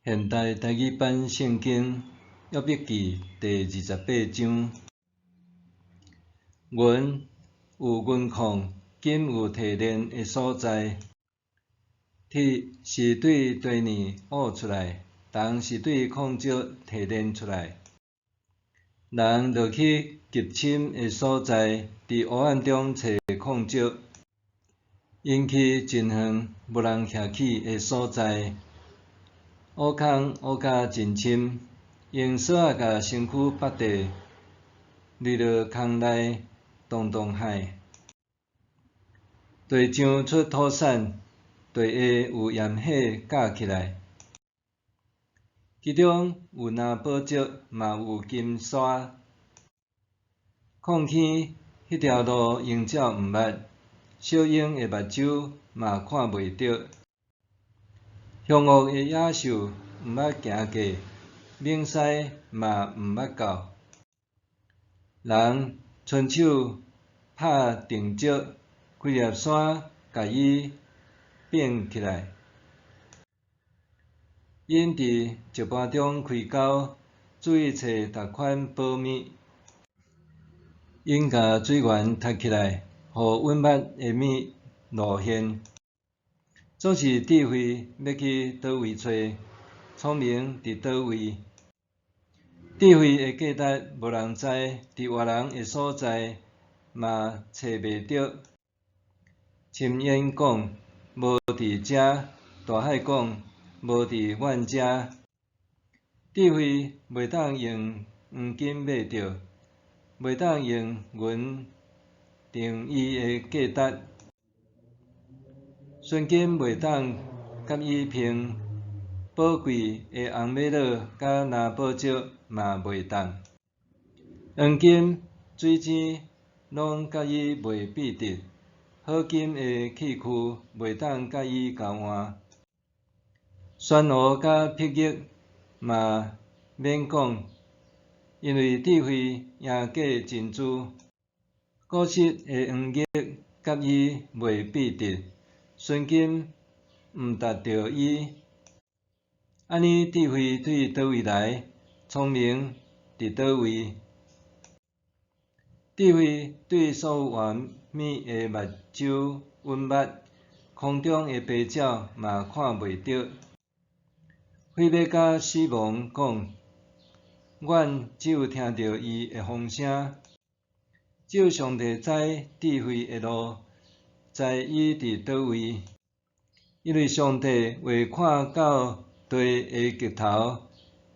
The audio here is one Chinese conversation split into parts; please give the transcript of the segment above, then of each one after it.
现代台语版圣经约笔记第28章。云有温况，金有提炼的所在。铁是对地面挖出来，铜是对矿石提炼出来。人落去极深的所在，伫黑暗中找矿石，引起真远无人徛起的所在。挖坑挖甲真深，用扫仔甲身躯拔地，入落坑内洞洞海。地上出土产，地下有盐火架起来，其中有蓝宝石，嘛有金沙。矿坑迄条路用鸟毋捌，小鹰的目睭嘛看袂到。凶恶的野兽毋捌行过，猛狮嘛毋捌到。人伸手拍定石，几粒山甲伊并起来。因伫石盘中开沟，注意找逐款宝物。因甲水源踢起来，互稳捌的物露现。总是智慧要去倒位找，聪明伫倒位。智慧的价值无人知，伫活人的所在嘛找袂着。深渊讲无伫遮，大海讲无伫阮遮。智慧袂当用黄金买着，袂当用银定伊的价值。纯金袂当甲伊拼，宝贵的红玛瑙甲蓝宝石嘛袂当。黄金、水晶拢甲伊袂比得，好金的器具袂当甲伊交换。宣讹甲霹靂嘛免讲，因为智慧赢过珍珠。古实的黄玉甲伊袂比得。纯金毋达着伊，安尼智慧对倒位来，聪明伫倒位。智慧对所有完美的目睭稳捌，空中的飞鸟嘛看袂着。火马甲死亡讲，阮只有听到伊的风声。只有上帝知智慧的路，知伊伫倒位，因为上帝未看到地的极头，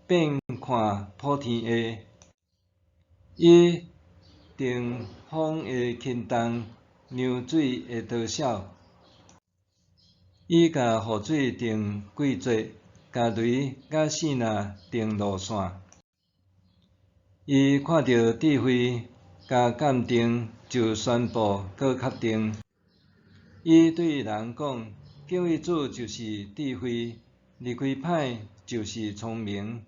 便看普天下。伊定风的轻动，让水的多少。伊甲雨水定季节，甲雷甲星若定路线。伊看到智慧，甲鉴定，就宣布搁确定。伊对人讲：敬畏主就是智慧，离开歹就是聪明。